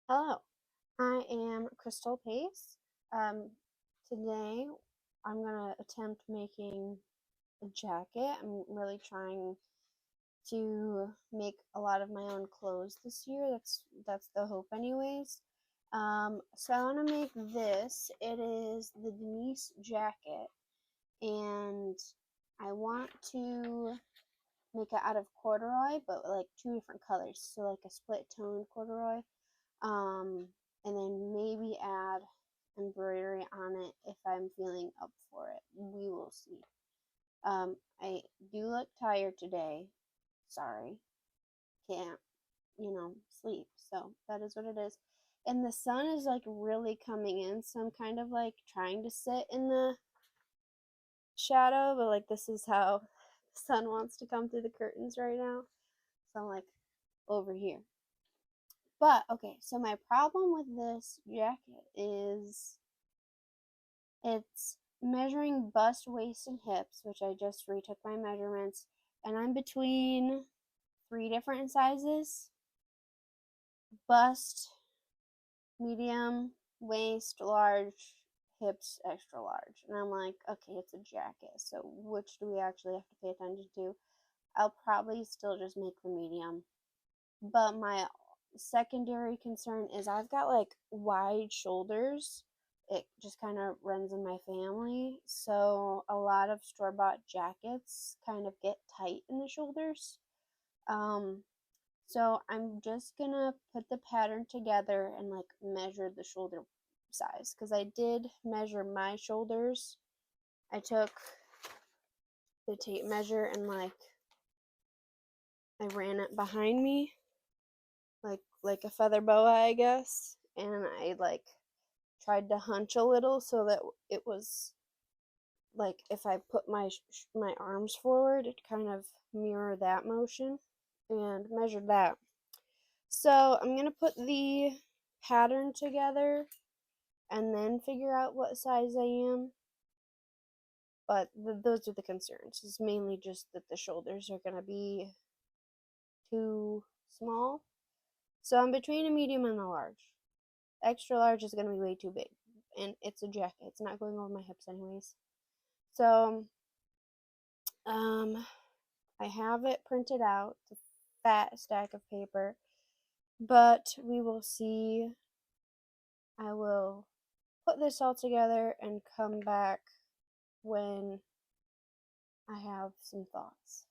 Hello, I am Crystal Pace. Um, Today I'm gonna attempt making a jacket. I'm really trying to make a lot of my own clothes this year. That's the hope, anyways. So I want to make this. It is the Denise jacket, and I want to make it out of corduroy, but like two different colors. So like a split tone corduroy, um, and then maybe add embroidery on it if I'm feeling up for it. We will see. I do look tired today. Sorry, can't, sleep. So that is what it is. And the sun is like really coming in, so I'm kind of like trying to sit in the shadow, but like this is how the sun wants to come through the curtains right now. So I'm like over here. But okay, so my problem with this jacket is it's measuring bust, waist, and hips, which I just retook my measurements, and I'm between three different sizes: bust, medium, waist, large, hips, extra large. And I'm like, okay, it's a jacket, so which do we actually have to pay attention to? I'll probably still just make the medium. But my secondary concern is I've got like wide shoulders. It just kind of runs in my family. So a lot of store bought jackets kind of get tight in the shoulders. Um, so I'm just gonna put the pattern together and like measure the shoulder size because I did measure my shoulders. I took the tape measure and like I ran it behind me like a feather boa, I guess, and I like tried to hunch a little so that it was like if I put my arms forward, it kind of mirror that motion, and measured that. So I'm gonna put the pattern together and then figure out what size I am. But those are the concerns. It's mainly just that the shoulders are gonna be too small. So I'm between a medium and a large. Extra large is going to be way too big, and it's a jacket. It's not going over my hips anyways. So I have it printed out. It's a fat stack of paper, but we will see. I will put this all together and come back when I have some thoughts.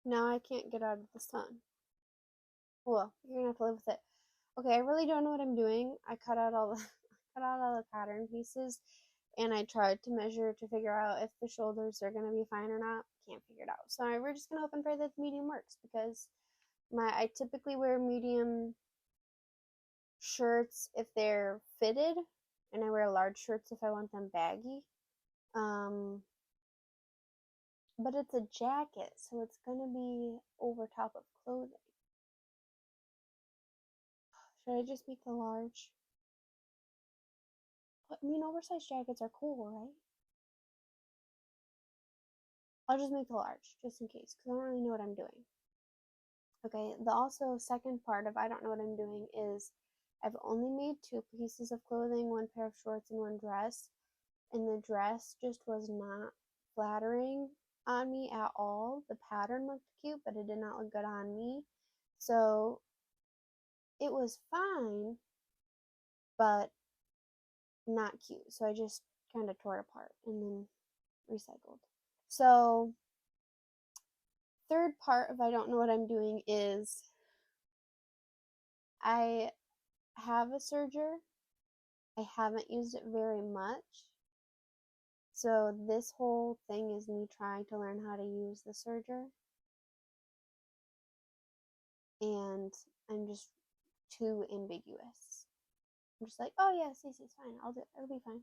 Now I can't get out of the sun. Well, you're gonna have to live with it. Okay, I really don't know what I'm doing. I cut out all the cut out all the pattern pieces, and I tried to measure to figure out if the shoulders are gonna be fine or not. Can't figure it out. So we're just gonna hope and pray that the medium works because I typically wear medium shirts if they're fitted, and I wear large shirts if I want them baggy. Um, but it's a jacket, so it's gonna be over top of clothing. Should I just make the large? I mean, oversized jackets are cool, right? I'll just make the large, just in case, because I don't really know what I'm doing. Okay, the also second part of I don't know what I'm doing is I've only made two pieces of clothing, one pair of shorts and one dress, and the dress just was not flattering on me at all. The pattern looked cute, but it did not look good on me. So it was fine, but not cute. So I just kind of tore it apart and then recycled. So third part of I don't know what I'm doing is I have a serger. I haven't used it very much. So this whole thing is me trying to learn how to use the serger. And I'm just too ambiguous. I'm just like, oh yeah, Cece's fine. It'll be fine.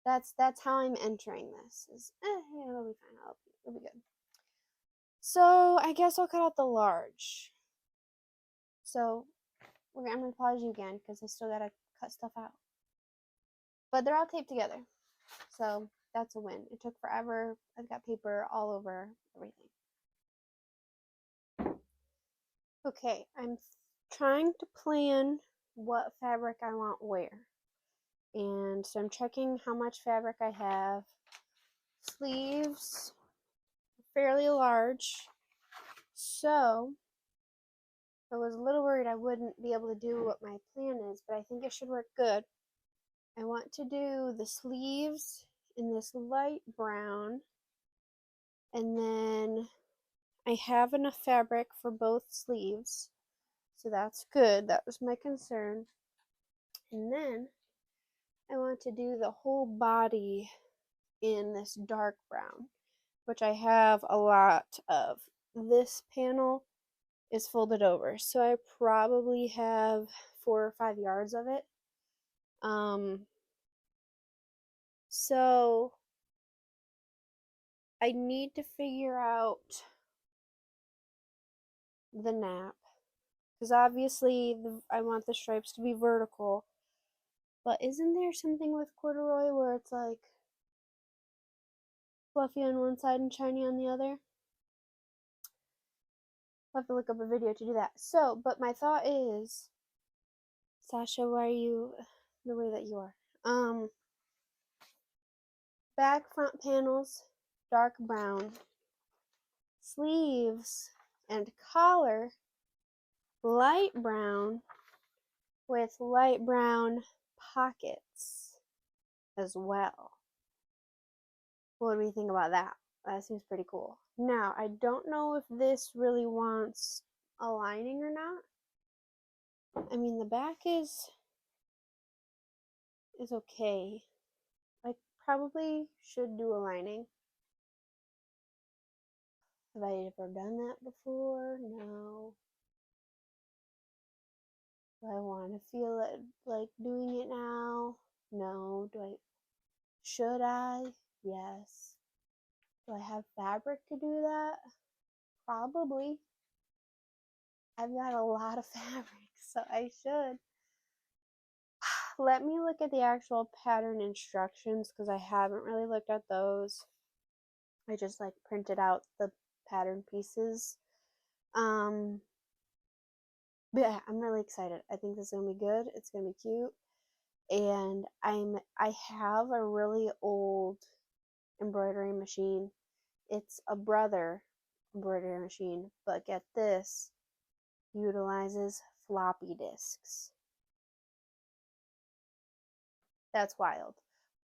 That's how I'm entering this. Yeah, it'll be fine. It'll be good. So I guess I'll cut out the large. So I'm gonna pause you again because I still gotta cut stuff out. But they're all taped together. So that's a win. It took forever. I've got paper all over everything. Okay, I'm trying to plan what fabric I want where. And so I'm checking how much fabric I have. Sleeves, fairly large. So I was a little worried I wouldn't be able to do what my plan is, but I think it should work good. I want to do the sleeves in this light brown, and then I have enough fabric for both sleeves, so that's good. That was my concern. And then I want to do the whole body in this dark brown, which I have a lot of. This panel is folded over, so I probably have 4 or 5 yards of it. So I need to figure out the nap, because obviously I want the stripes to be vertical, but isn't there something with corduroy where it's like fluffy on one side and shiny on the other? I'll have to look up a video to do that. So, but my thought is, Sasha, why are you the way that you are? Back front panels, dark brown. Sleeves and collar, light brown with light brown pockets as well. What do we think about that? That seems pretty cool. Now, I don't know if this really wants a lining or not. I mean, the back is okay. I probably should do a lining. Have I ever done that before? No. Do I want to feel it like doing it now? No. Should I? Yes. Do I have fabric to do that? Probably. I've got a lot of fabric, so I should. Let me look at the actual pattern instructions because I haven't really looked at those. I just like printed out the pattern pieces. But yeah, I'm really excited. I think this is gonna be good. It's gonna be cute. And I have a really old embroidery machine. It's a brother embroidery machine, but get this, utilizes floppy disks. That's wild.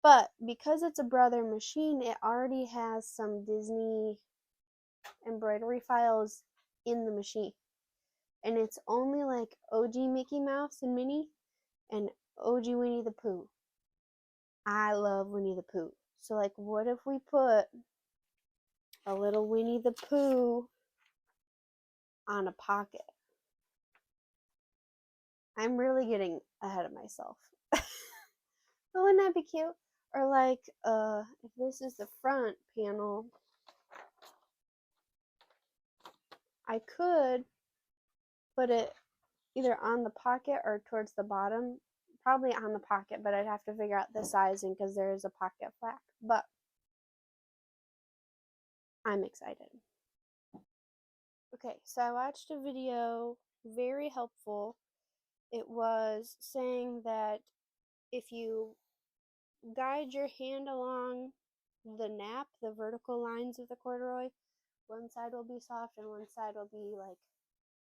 But because it's a brother machine, it already has some Disney embroidery files in the machine. And it's only like OG Mickey Mouse and Minnie and OG Winnie the Pooh. I love Winnie the Pooh. So like what if we put a little Winnie the Pooh on a pocket? I'm really getting ahead of myself. But wouldn't that be cute? Or like, if this is the front panel, I could put it either on the pocket or towards the bottom. Probably on the pocket, but I'd have to figure out the sizing because there is a pocket flap. But I'm excited. Okay, so I watched a video, very helpful. It was saying that if you guide your hand along the nap, the vertical lines of the corduroy, one side will be soft and one side will be like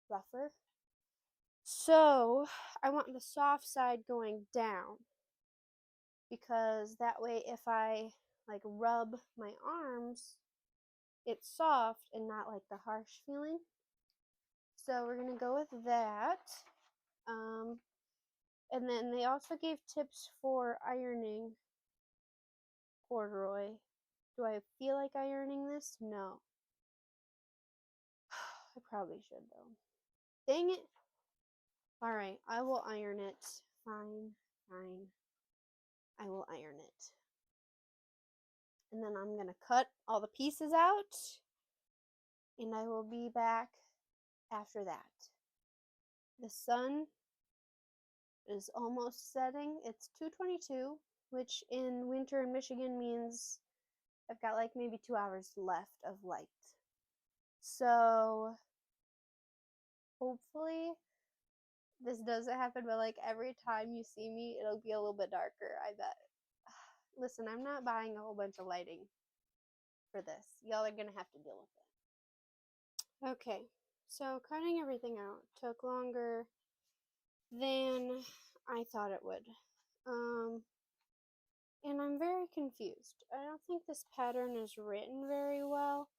rougher. So I want the soft side going down because that way if I like rub my arms, it's soft and not like the harsh feeling. So we're gonna go with that. And then they also gave tips for ironing corduroy. Do I feel like ironing this? No. I probably should though. Dang it. Alright, I will iron it. Fine, fine. I will iron it. And then I'm going to cut all the pieces out. And I will be back after that. The sun is almost setting. It's 2:22, which in winter in Michigan means I've got like maybe 2 hours left of light. So hopefully this doesn't happen, but like every time you see me, it'll be a little bit darker, I bet. Listen, I'm not buying a whole bunch of lighting for this. Y'all are gonna have to deal with it. Okay, so cutting everything out took longer than I thought it would. And I'm very confused. I don't think this pattern is written very well,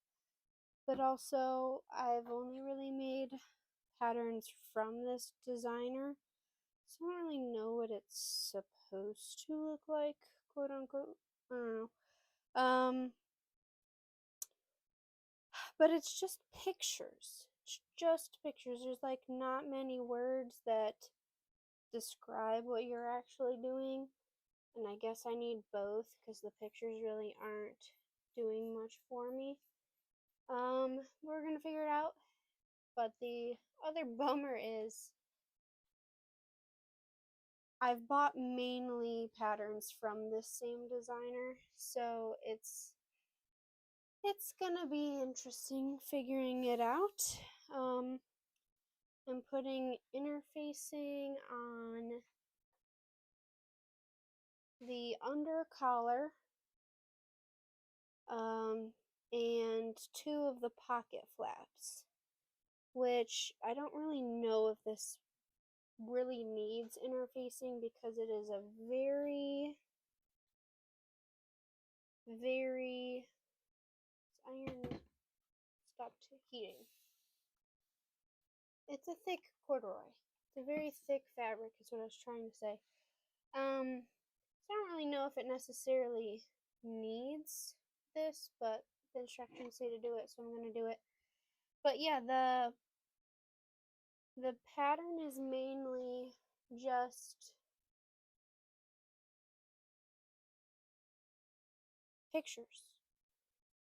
but also I've only really made patterns from this designer, so I don't really know what it's supposed to look like, quote unquote. I don't know. But it's just pictures. It's just pictures. There's like not many words that describe what you're actually doing. And I guess I need both because the pictures really aren't doing much for me. We're gonna figure it out. But the other bummer is I've bought mainly patterns from this same designer, so it's gonna be interesting figuring it out. I'm putting interfacing on the under collar, and 2 of the pocket flaps, which I don't really know if this really needs interfacing because it is a very iron stopped heating. It's a thick corduroy. It's a very thick fabric is what I was trying to say. So I don't really know if it necessarily needs this, but the instructions say to do it, so I'm gonna do it. But yeah, the pattern is mainly just pictures.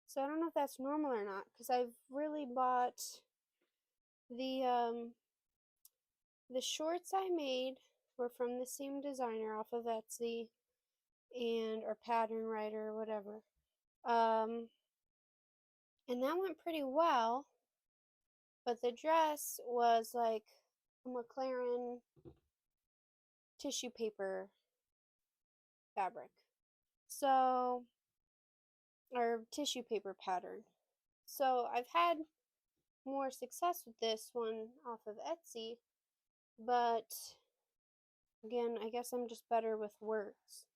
So I don't know if that's normal or not, because I've really bought the shorts I made were from the same designer off of Etsy and or Pattern Writer or whatever. And that went pretty well, but the dress was like a McLaren tissue paper fabric. So, or tissue paper pattern. So I've had more success with this one off of Etsy, but again, I guess I'm just better with words.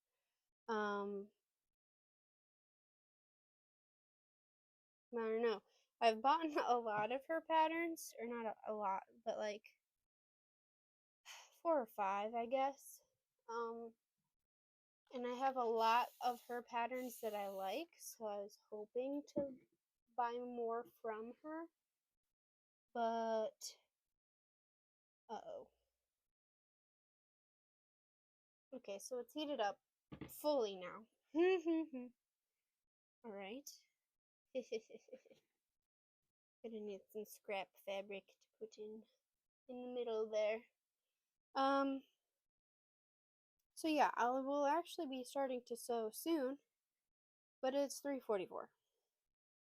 I don't know. I've bought a lot of her patterns, or not a lot, but like 4 or 5, I guess. And I have a lot of her patterns that I like, so I was hoping to buy more from her. But, uh-oh. Okay, so it's heated up fully now. Alright. Gonna need some scrap fabric to put in the middle there. So yeah, I will actually be starting to sew soon, but it's 3:44.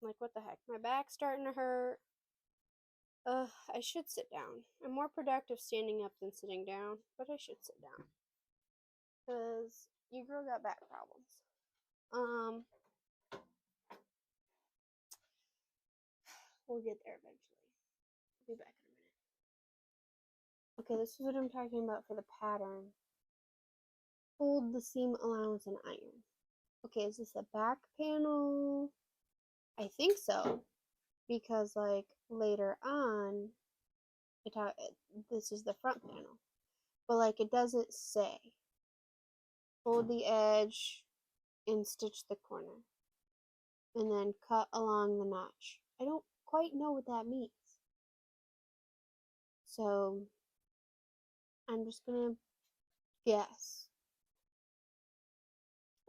Like, what the heck? My back's starting to hurt. I should sit down. I'm more productive standing up than sitting down, but I should sit down. Because your girl got back problems. We'll get there eventually. I'll be back in a minute. Okay, this is what I'm talking about for the pattern. Fold the seam allowance and iron. Okay, is this a back panel? I think so. Because, like, later on, this is the front panel. But, like, it doesn't say. Fold the edge and stitch the corner. And then cut along the notch. I don't quite know what that means. So, I'm just gonna guess.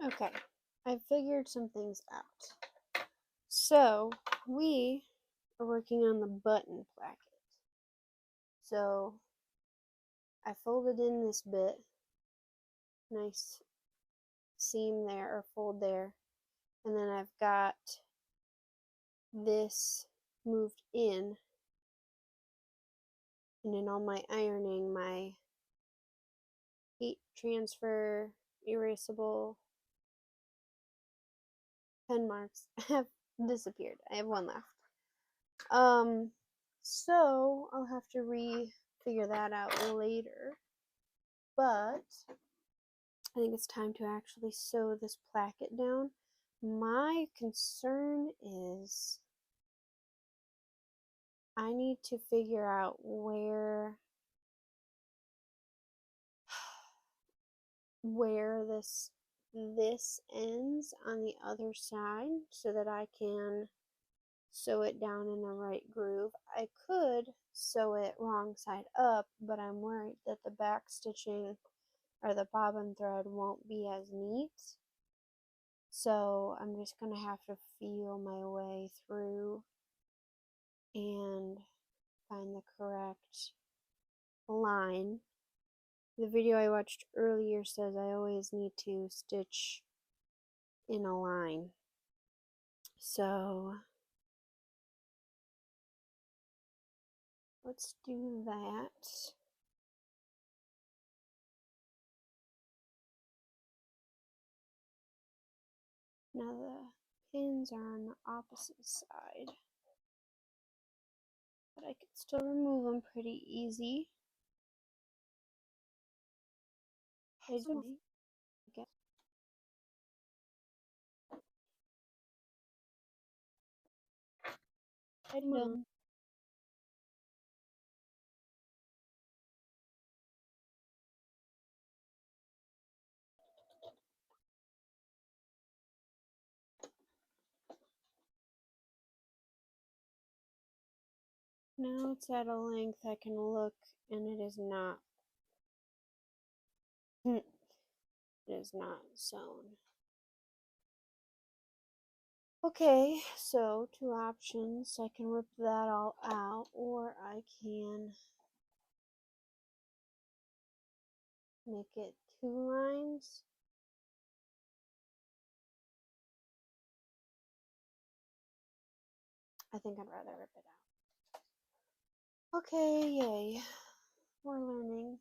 Okay, I figured some things out. So, we are working on the button placket. So, I folded in this bit. Nice seam there, or fold there. And then I've got this moved in And in all my ironing, my heat transfer erasable pen marks have disappeared. I have one left. So I'll have to figure that out later. But I think it's time to actually sew this placket down. My concern is I need to figure out where this ends on the other side so that I can sew it down in the right groove. I could sew it wrong side up, but I'm worried that the back stitching or the bobbin thread won't be as neat. So I'm just going to have to feel my way through and find the correct line. The video I watched earlier says I always need to stitch in a line. So let's do that. Now the pins are on the opposite side, but I can still remove them pretty easy. I don't get done. Now it's at a length I can look, and it is not. It is not sewn. Okay, so two options. I can rip that all out, or I can make it two lines. I think I'd rather rip it out. Okay, yay. We're learning.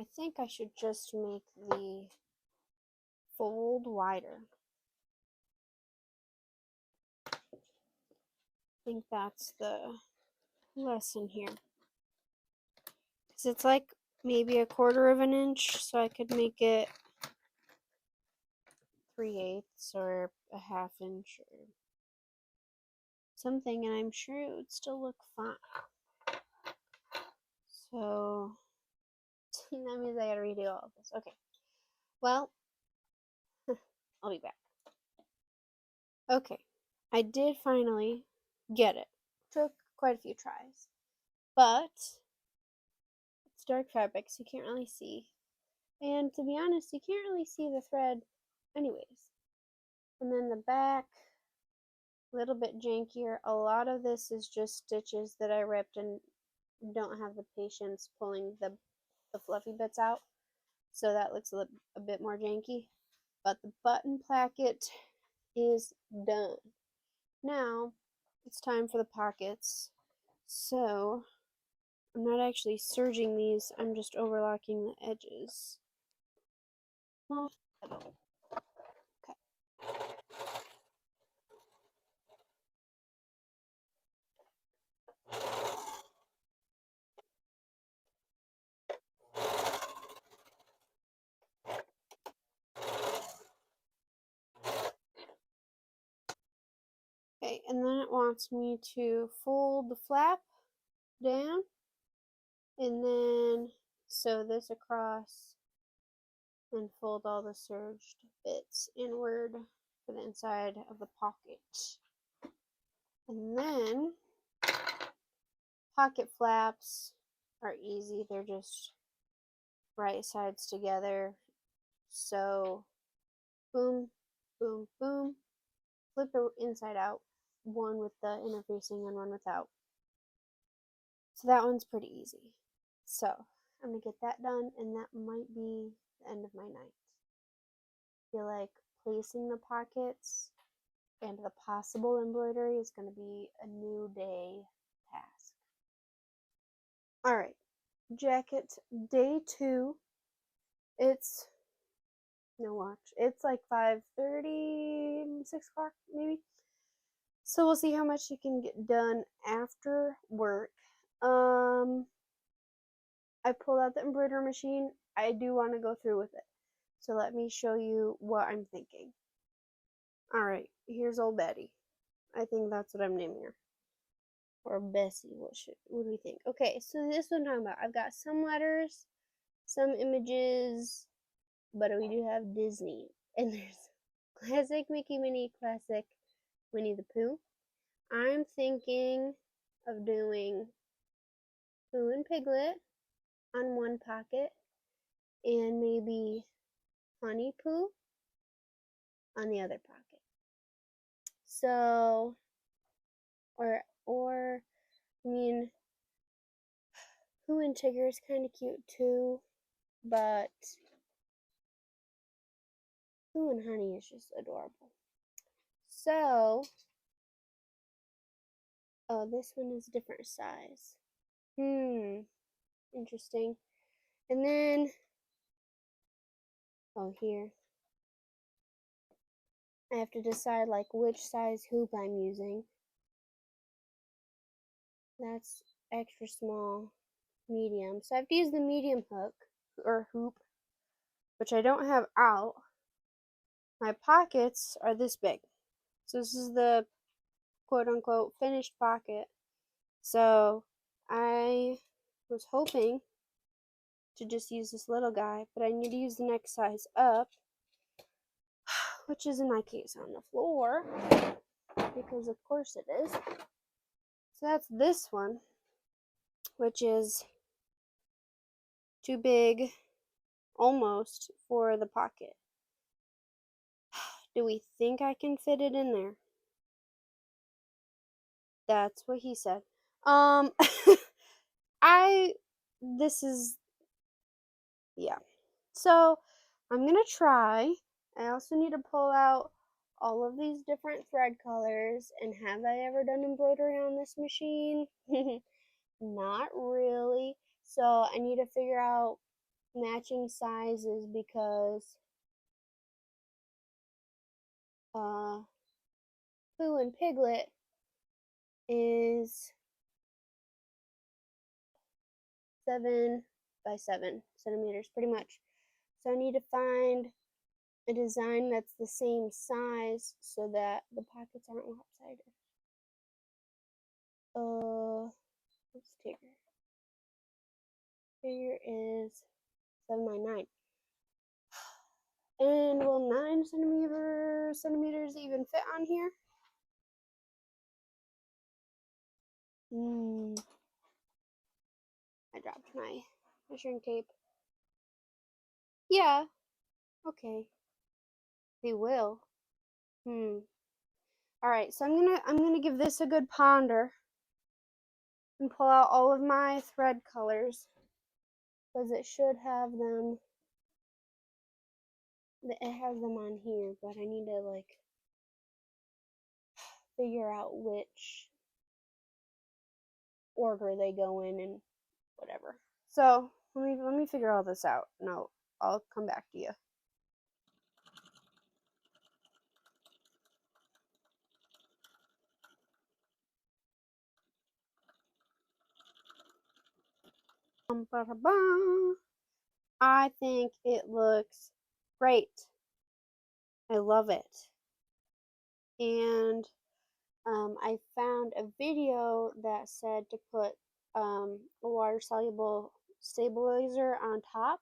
I think I should just make the fold wider. I think that's the lesson here. Because it's like maybe a quarter of an inch, so I could make it 3/8 or a half inch or something, and I'm sure it would still look fine. So that means I gotta redo all of this. Okay. Well, I'll be back. Okay. I did finally get it. Took quite a few tries. But it's dark fabric, so you can't really see. And to be honest, you can't really see the thread anyways. And then the back, a little bit jankier. A lot of this is just stitches that I ripped and don't have the patience pulling the fluffy bits out. So that looks a bit more janky. But the button placket is done. Now it's time for the pockets. So I'm not actually serging these, I'm just overlocking the edges. Okay. Okay, and then it wants me to fold the flap down and then sew this across and fold all the serged bits inward for the inside of the pocket. And then pocket flaps are easy, they're just right sides together. So boom, boom, boom, flip it inside out, one with the interfacing and one without. So that one's pretty easy. So I'm gonna get that done, and that might be the end of my night. I feel like placing the pockets and the possible embroidery is going to be a new day task. All right, jacket day 2. It's no watch. It's like 5:30, 6 o'clock maybe. So we'll see how much you can get done after work. I pulled out the embroidery machine. I do want to go through with it. So let me show you what I'm thinking. All right, here's old Betty. I think that's what I'm naming her. Or Bessie. What do we think? Okay, so this is what I'm talking about. I've got some letters, some images, but we do have Disney. And there's classic Mickey Minnie, classic Winnie the Pooh. I'm thinking of doing Pooh and Piglet on one pocket and maybe Honey Pooh on the other pocket. So, I mean, Pooh and Tigger is kind of cute too, but Pooh and Honey is just adorable. So, oh, this one is a different size. Interesting. And then, oh, here. I have to decide like which size hoop I'm using. That's extra small, medium. So I have to use the medium hook or hoop, which I don't have out. My pockets are this big. So this is the quote unquote finished pocket. So I was hoping to just use this little guy, but I need to use the next size up, which is in my case on the floor, because of course it is. So that's this one, which is too big almost for the pocket. Do we think I can fit it in there? That's what he said. This is, yeah. So I'm gonna try. I also need to pull out all of these different thread colors. And have I ever done embroidery on this machine? Not really. So I need to figure out matching sizes because Pooh and Piglet is 7 by 7 centimeters pretty much. So I need to find a design that's the same size so that the pockets aren't lopsided. What's Tigger? Tigger is 7 by 9. And will 9 centimeters even fit on here? I dropped my measuring tape. Yeah. Okay. They will. Alright, so I'm gonna give this a good ponder and pull out all of my thread colors because it should have them. It has them on here, but I need to like figure out which order they go in and whatever. So let me figure all this out and I'll come back to you. I think it looks great. I love it. And I found a video that said to put a water soluble stabilizer on top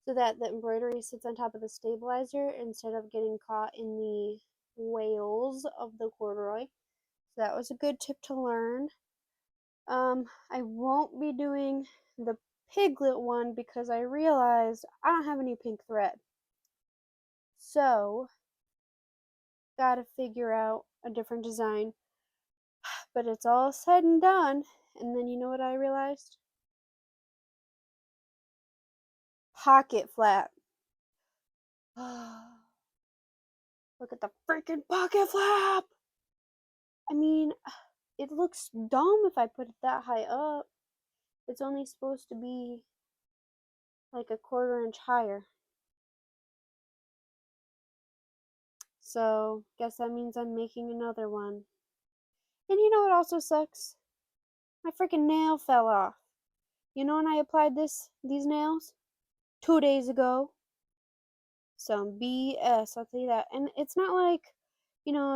so that the embroidery sits on top of the stabilizer instead of getting caught in the wales of the corduroy. So that was a good tip to learn. I won't be doing the piglet one because I realized I don't have any pink thread. So, gotta figure out a different design. But it's all said and done. And then you know what I realized? Pocket flap. Look at the freaking pocket flap! I mean, it looks dumb if I put it that high up. It's only supposed to be like a 1/4 inch higher. So, guess that means I'm making another one. And you know what also sucks? My freaking nail fell off. You know when I applied these nails? 2 days ago. Some BS, I'll tell you that. And it's not like,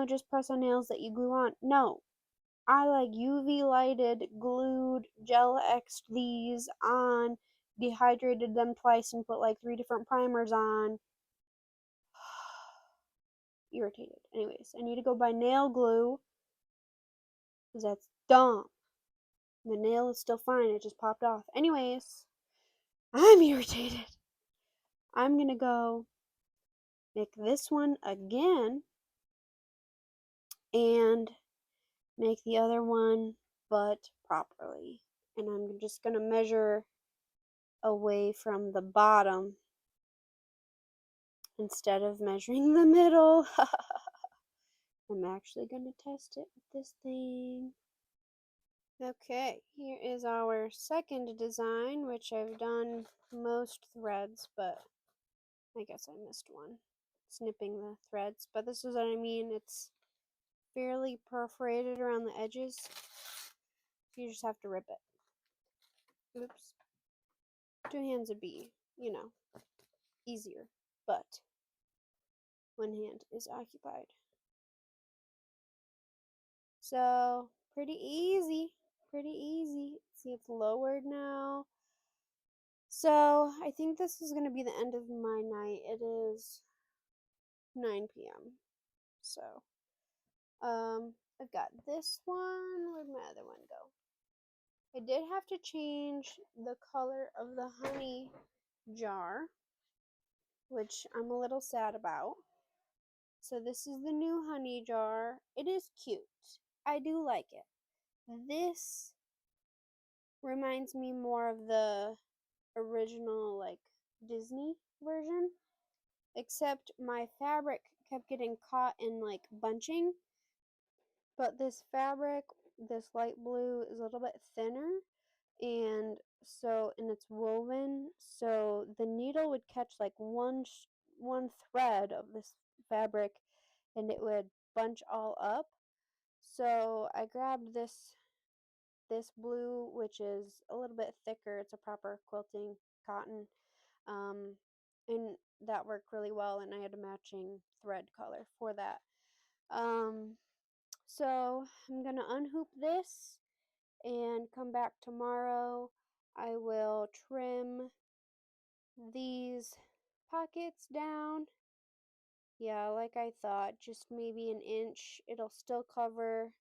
just press on nails that you glue on. No. I like UV lighted, glued, gel X'd these on, dehydrated them twice and put like 3 different primers on. Irritated. Anyways, I need to go buy nail glue because that's dumb. The nail is still fine, it just popped off. Anyways, I'm irritated. I'm gonna go make this one again and make the other one but properly. And I'm just gonna measure away from the bottom instead of measuring the middle. I'm actually gonna test it with this thing. Okay, here is our second design, which I've done most threads, but I guess I missed one. Snipping the threads, but this is what I mean. It's fairly perforated around the edges. You just have to rip it. Oops. 2 hands would be, easier, but one hand is occupied. So, pretty easy. Pretty easy. See, it's lowered now. So, I think this is going to be the end of my night. It is 9 p.m. So, I've got this one. Where'd my other one go? I did have to change the color of the honey jar, which I'm a little sad about. So this is the new honey jar. It is cute. I do like it. This reminds me more of the original, like, Disney version, except my fabric kept getting caught in, like, bunching. But this fabric, this light blue, is a little bit thinner, and it's woven, so the needle would catch like one thread of this fabric and it would bunch all up. So I grabbed this blue, which is a little bit thicker. It's a proper quilting cotton, and that worked really well, and I had a matching thread color for that. So I'm gonna unhoop this and come back tomorrow. I will trim these pockets down. Yeah, like I thought, just maybe an inch. It'll still cover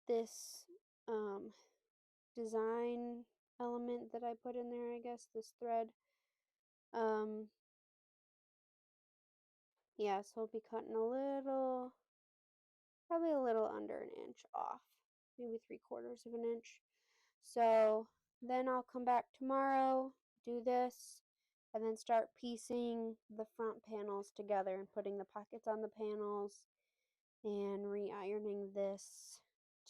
this design element that I put in there, I guess, this thread. Um, yeah, so I'll be cutting probably a little under an inch off, maybe 3/4 of an inch. So then I'll come back tomorrow, do this, and then start piecing the front panels together and putting the pockets on the panels and re-ironing this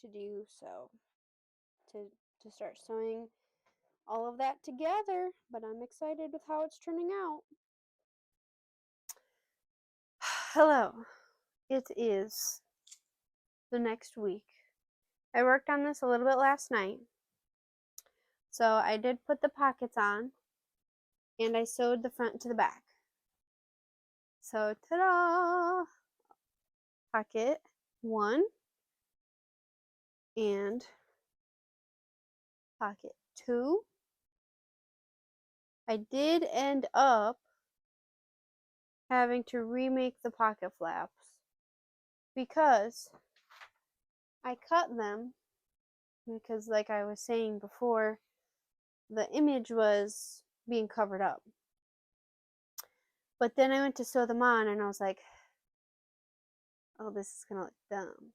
to do so, to start sewing all of that together. But I'm excited with how it's turning out. Hello, it is the next week. I worked on this a little bit last night. So I did put the pockets on and I sewed the front to the back. So ta-da! Pocket 1 and pocket 2. I did end up having to remake the pocket flaps because I cut them, because like I was saying before, the image was being covered up. But then I went to sew them on and I was like, oh, this is gonna look dumb.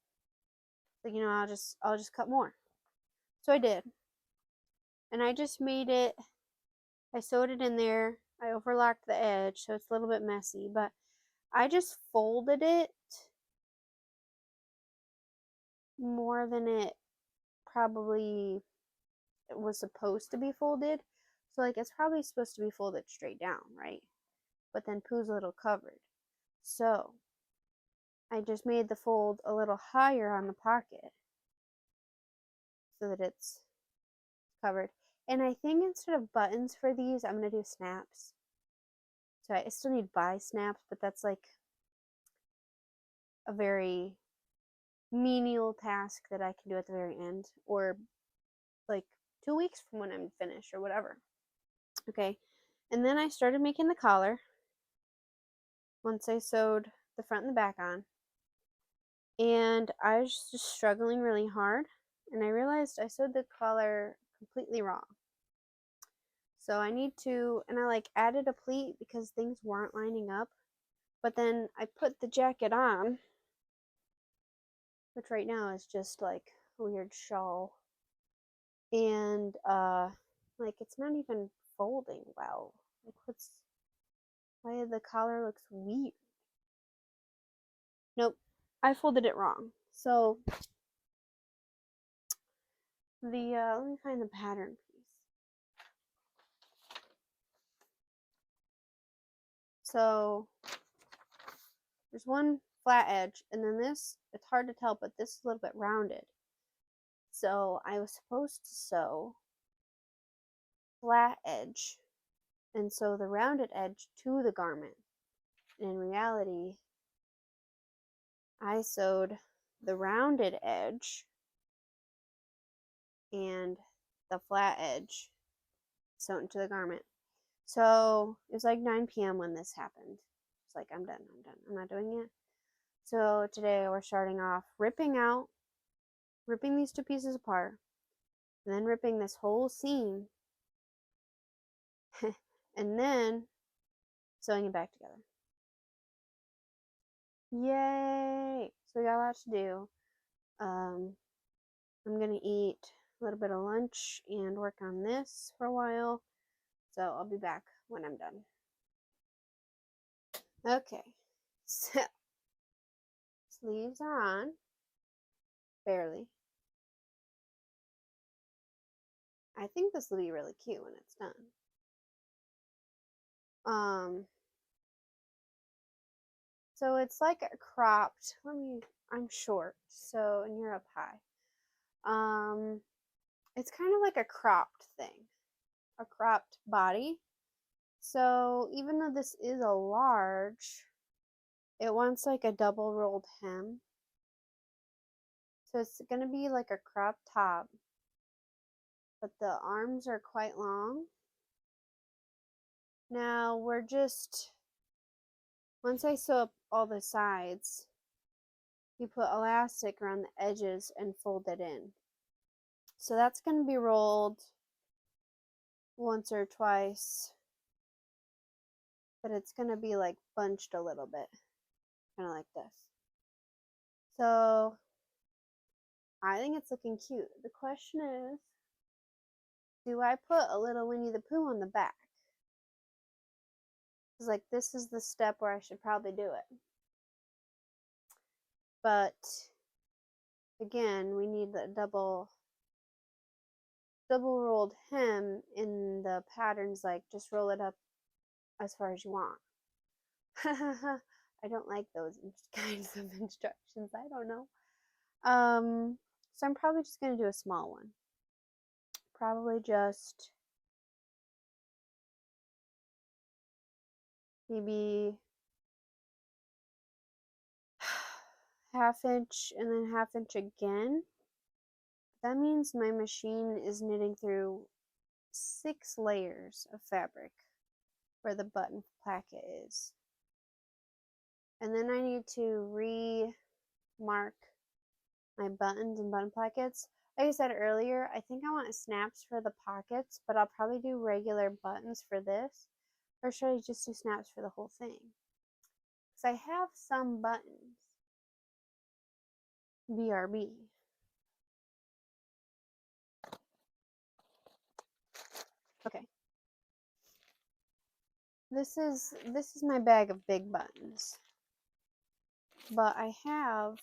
Like, I'll just cut more. So I did. And I just made it, I sewed it in there. I overlocked the edge, so it's a little bit messy, but I just folded it more than it probably was supposed to be folded. So like it's probably supposed to be folded straight down, right? But then Pooh's a little covered. So I just made the fold a little higher on the pocket so that it's covered. And I think instead of buttons for these, I'm going to do snaps. So I still need buy snaps, but that's like a very menial task that I can do at the very end, or like 2 weeks from when I'm finished or whatever. Okay, and then I started making the collar once I sewed the front and the back on, and I was just struggling really hard, and I realized I sewed the collar completely wrong. So I need to, and I like added a pleat because things weren't lining up, but then I put the jacket on, which right now is just like a weird shawl, and like it's not even folding well. Like why the collar looks weird? Nope, I folded it wrong. So let me find the pattern piece. So there's one flat edge, and then this, it's hard to tell, but this is a little bit rounded. So I was supposed to sew flat edge and sew the rounded edge to the garment. And in reality, I sewed the rounded edge and the flat edge sewn into the garment. So it was like 9 p.m. when this happened. It's like, I'm done, I'm not doing it. So today we're starting off ripping these two pieces apart, and then ripping this whole seam, and then sewing it back together. Yay! So we got a lot to do. I'm gonna eat a little bit of lunch and work on this for a while. So I'll be back when I'm done. Okay, so sleeves are on, barely. I think this will be really cute when it's done. So it's like a cropped, I'm short, so, and you're up high. It's kind of like a cropped thing, a cropped body. So even though this is a large, it wants like a double rolled hem. So it's gonna be like a crop top, but the arms are quite long. Now once I sew up all the sides, you put elastic around the edges and fold it in. So that's gonna be rolled once or twice, but it's gonna be like bunched a little bit, kind of like this. So I think it's looking cute. The question is, do I put a little Winnie the Pooh on the back? Because like this is the step where I should probably do it. But again, we need the double rolled hem in the patterns, like just roll it up as far as you want. I don't like those kinds of instructions. I don't know. So I'm probably just gonna do a small one. Probably just maybe ½ inch and then ½ inch again. That means my machine is knitting through 6 layers of fabric where the button placket is. And then I need to re-mark my buttons and button plackets. Like I said earlier, I think I want snaps for the pockets, but I'll probably do regular buttons for this. Or should I just do snaps for the whole thing? Because I have some buttons. BRB. Okay. This is my bag of big buttons. But I have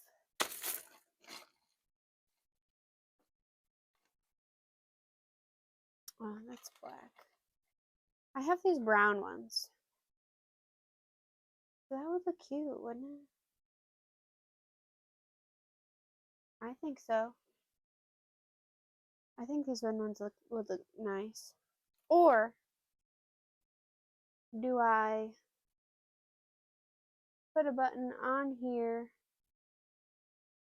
oh, that's black. I have these brown ones. That would look cute, wouldn't it? I think so. I think these red ones would look nice. Or do I put a button on here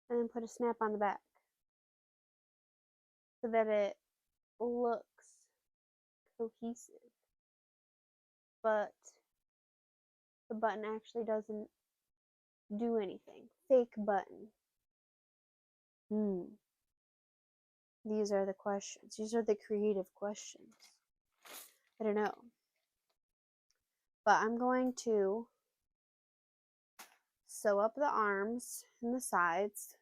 and then put a snap on the back so that it looks cohesive, but the button actually doesn't do anything. Fake button. These are the questions. These are the creative questions. I don't know. But I'm going to sew up the arms and the sides.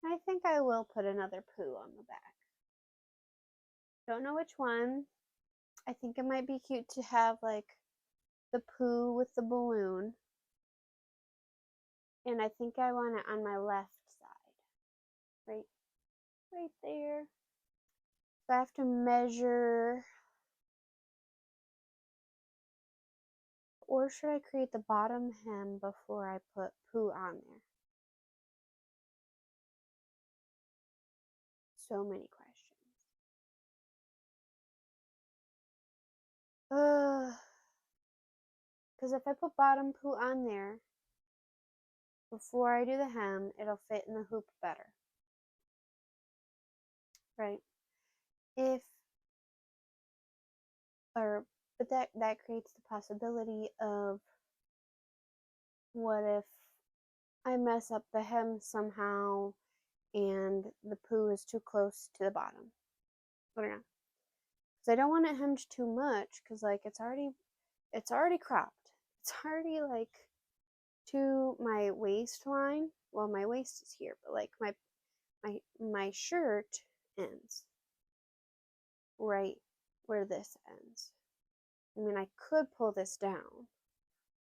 I think I will put another poo on the back. Don't know which one. I think it might be cute to have like the poo with the balloon. And I think I want it on my left side. Right there. So I have to measure. Or should I create the bottom hem before I put poo on there? So many questions. Because if I put bottom poo on there before I do the hem, it'll fit in the hoop better. Right? But that creates the possibility of what if I mess up the hem somehow and the poo is too close to the bottom. I don't know. Because I don't want it hemmed too much because like it's already cropped. It's already like to my waistline. Well, my waist is here, but like my shirt ends right where this ends. I mean, I could pull this down,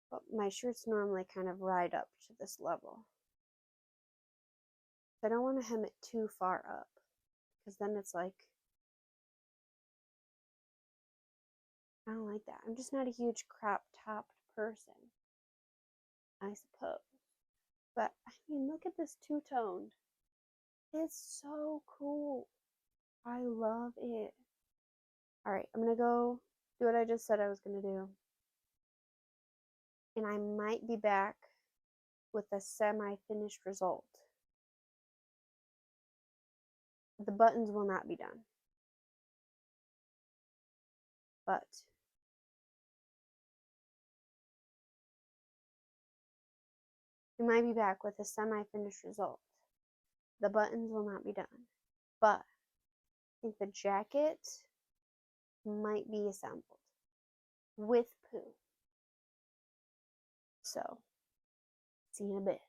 but my shirts normally kind of ride up to this level. I don't want to hem it too far up because then it's like, I don't like that. I'm just not a huge crop topped person, I suppose. But I mean, look at this two-toned. It's so cool. I love it. Alright, I'm gonna go do what I just said I was gonna do. And I might be back with a semi-finished result. The buttons will not be done. But we might be back with a semi-finished result. The buttons will not be done. But I think the jacket might be assembled with poo. So, see you in a bit.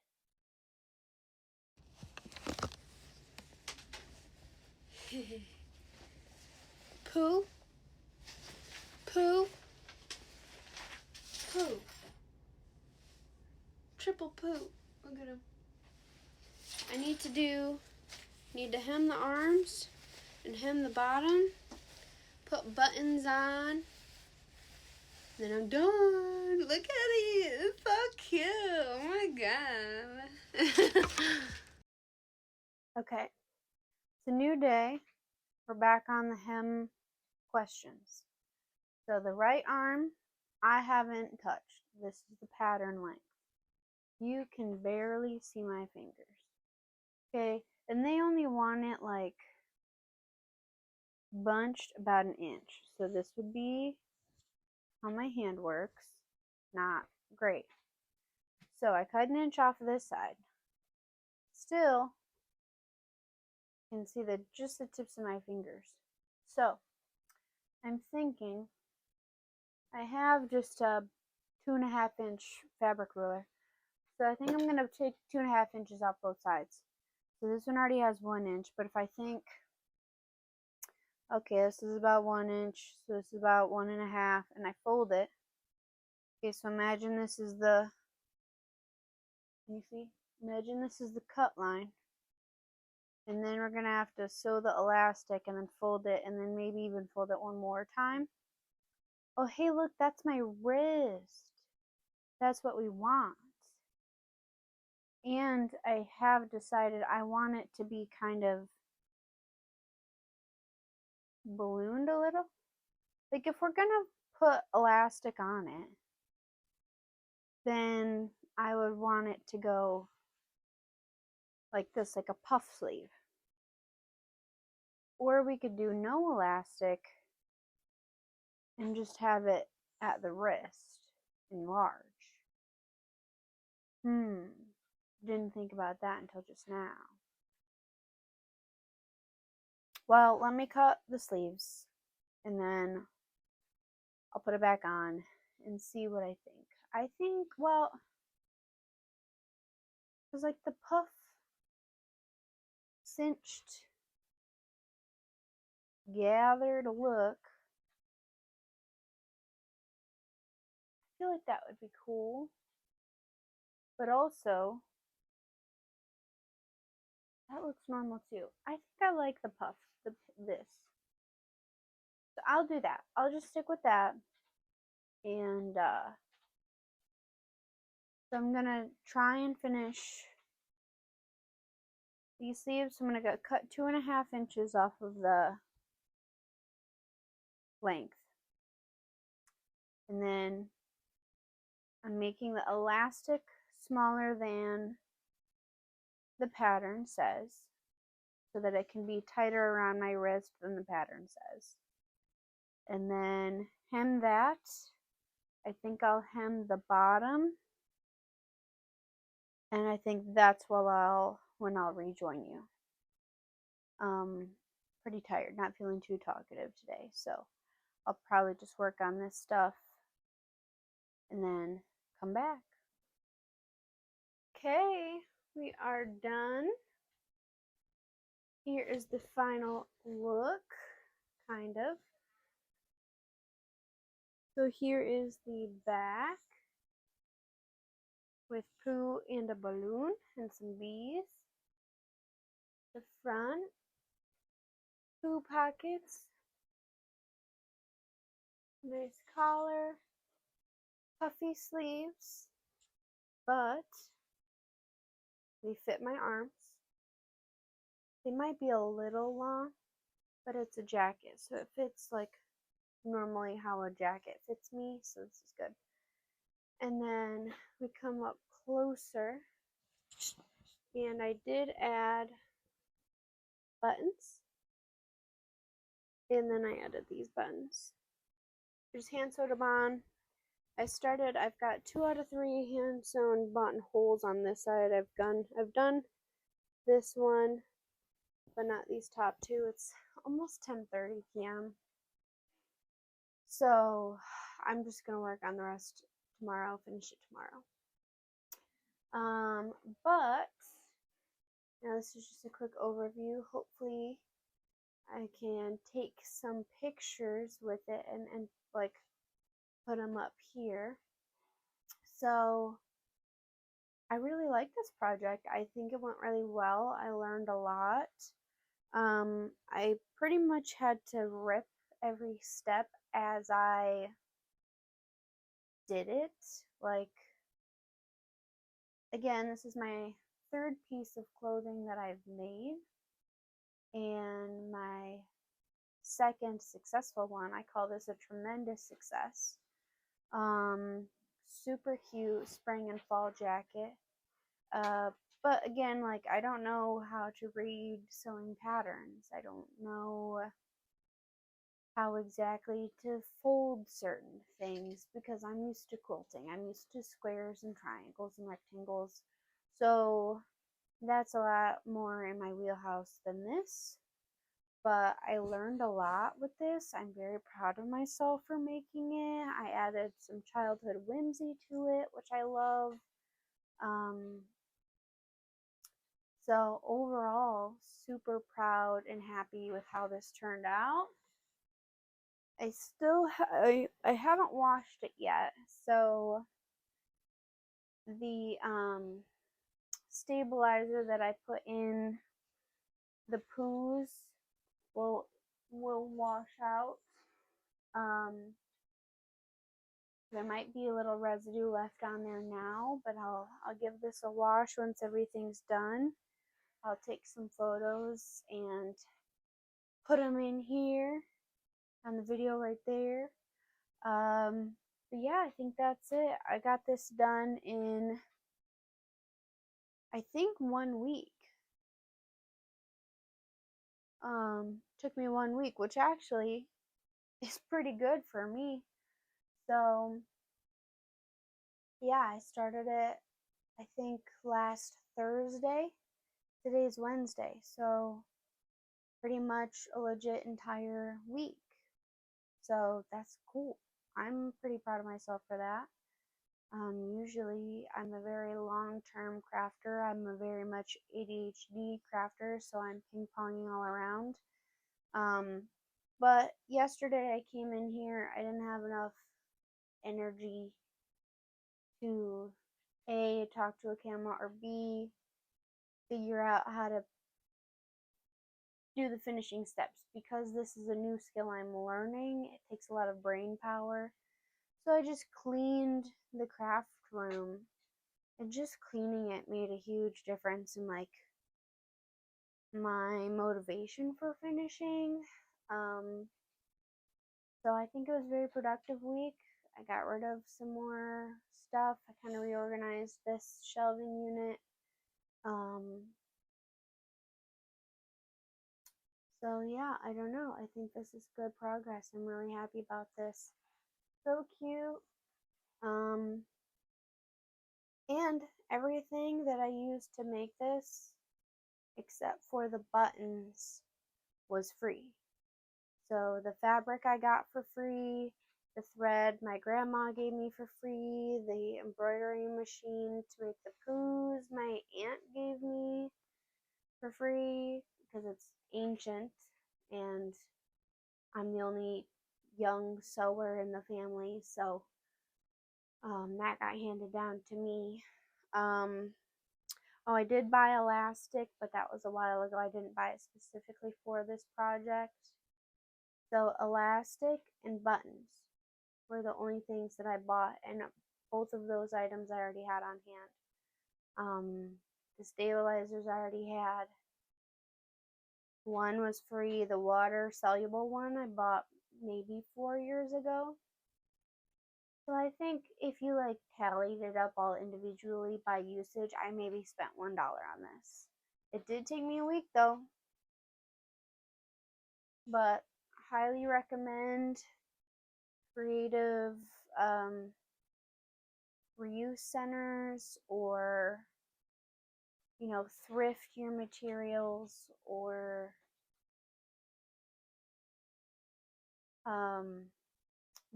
Poo, poo, poo. Triple poo. Look at him. I need to hem the arms and hem the bottom, put buttons on, then I'm done. Look at it. It's so cute. Oh my god. Okay. It's a new day. We're back on the hem questions. So the right arm, I haven't touched. This is the pattern length. You can barely see my fingers. Okay, and they only want it like bunched about an inch. So this would be how my hand works. Not great. So I cut an inch off of this side. Still, you can see just the tips of my fingers. So I'm thinking I have just a 2.5 inch fabric ruler. So I think I'm going to take 2.5 inches off both sides. So this one already has 1 inch, but if I think, okay, this is about 1 inch, so this is about 1.5, and I fold it. Okay, so imagine this is the You see? Imagine this is the cut line. And then we're going to have to sew the elastic and then fold it and then maybe even fold it one more time. Oh, hey, look, that's my wrist. That's what we want. And I have decided I want it to be kind of ballooned a little. Like if we're going to put elastic on it, then I would want it to go like this, like a puff sleeve. Or we could do no elastic and just have it at the wrist in large. Didn't think about that until just now. Well, let me cut the sleeves and then I'll put it back on and see what I think. I think, well, because like the puff cinched gathered look, I feel like that would be cool. But also, that looks normal too. I think I like the puff, this. So I'll do that. I'll just stick with that. And so I'm gonna try and finish these sleeves. I'm gonna cut 2.5 inches off of the length. And then I'm making the elastic smaller than the pattern says, so that it can be tighter around my wrist than the pattern says. And then hem that. I think I'll hem the bottom. And I think that's when I'll rejoin you. Pretty tired, not feeling too talkative today, so I'll probably just work on this stuff and then come back. Okay, we are done. Here is the final look, kind of. So here is the back with Pooh and a balloon and some bees. The front, Pooh pockets, nice collar, puffy sleeves, but they fit my arms. They might be a little long, but it's a jacket, so it fits like normally how a jacket fits me, so this is good. And then we come up closer, and I did add buttons, and then I added these buttons. Just hand sewed them on. I've got 2 out of 3 hand sewn buttonholes on this side. I've done this one, but not these top 2. It's almost 10:30 p.m. So I'm just gonna work on the rest tomorrow, finish it tomorrow. But now this is just a quick overview. Hopefully I can take some pictures with it and like put them up here. So I really like this project. I think it went really well. I learned a lot. I pretty much had to rip every step as I did it. Like, again, this is my 3rd piece of clothing that I've made, and my 2nd successful one. I call this a tremendous success. Super cute spring and fall jacket. But again, like, I don't know how to read sewing patterns. I don't know how exactly to fold certain things because I'm used to quilting. I'm used to squares and triangles and rectangles. So that's a lot more in my wheelhouse than this. But I learned a lot with this. I'm very proud of myself for making it. I added some childhood whimsy to it, which I love. So overall, super proud and happy with how this turned out. I haven't washed it yet, so the stabilizer that I put in the poos will wash out. There might be a little residue left on there now, but I'll give this a wash once everything's done. I'll take some photos and put them in here on the video right there. But yeah, I think that's it. I got this done in, I think, 1 week. Took me 1 week, which actually is pretty good for me. So yeah, I started it, I think, last Thursday. Today's Wednesday, so pretty much a legit entire week. So that's cool. I'm pretty proud of myself for that. Usually I'm a very long-term crafter. I'm a very much ADHD crafter, so I'm ping-ponging all around. But yesterday I came in here, I didn't have enough energy to A, talk to a camera, or B, figure out how to do the finishing steps. Because this is a new skill I'm learning, it takes a lot of brain power. So I just cleaned the craft room, and just cleaning it made a huge difference in like my motivation for finishing. So I think it was a very productive week. I got rid of some more stuff. I kind of reorganized this shelving unit. So yeah, I don't know. I think this is good progress. I'm really happy about this. So cute. And everything that I used to make this, except for the buttons, was free. So the fabric I got for free, the thread my grandma gave me for free, the embroidery machine to make the poos my aunt gave me for free because it's ancient and I'm the only young sewer in the family, so that got handed down to me. Oh, I did buy elastic, but that was a while ago. I didn't buy it specifically for this project. So elastic and buttons were the only things that I bought, and both of those items I already had on hand. The stabilizers I already had. One was free, the water soluble one I bought maybe 4 years ago. So I think if you like tallied it up all individually by usage, I maybe spent $1 on this. It did take me a week though, but highly recommend creative reuse centers, or thrift your materials, or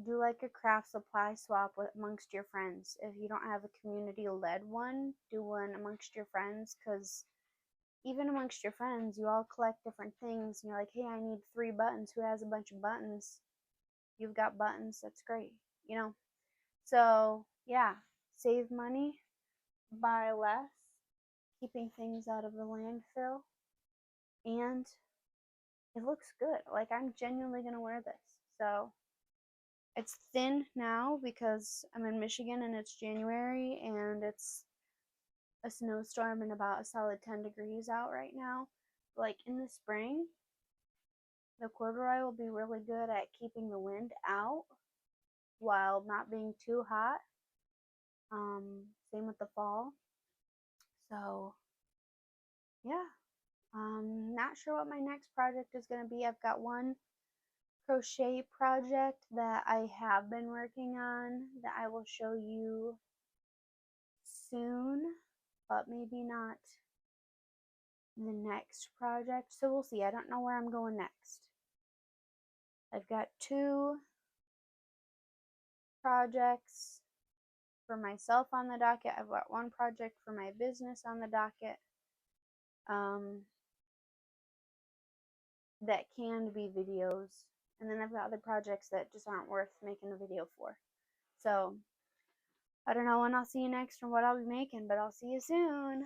do like a craft supply swap amongst your friends. If you don't have a community led one, do one amongst your friends, because even amongst your friends you all collect different things and you're like, hey, I need 3 buttons, who has a bunch of buttons? You've got buttons, that's great. So yeah, save money, buy less, keeping things out of the landfill, and it looks good. Like, I'm genuinely gonna wear this. So it's thin now because I'm in Michigan and it's January and it's a snowstorm and about a solid 10 degrees out right now. Like in the spring, the corduroy will be really good at keeping the wind out while not being too hot. Same with the fall. So yeah, not sure what my next project is going to be. I've got one crochet project that I have been working on that I will show you soon, but maybe not the next project. So we'll see. I don't know where I'm going next. I've got 2 projects for myself on the docket. I've got 1 project for my business on the docket. That can be videos, and then I've got other projects that just aren't worth making a video for. So I don't know when I'll see you next or what I'll be making, but I'll see you soon.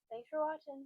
Thanks for watching.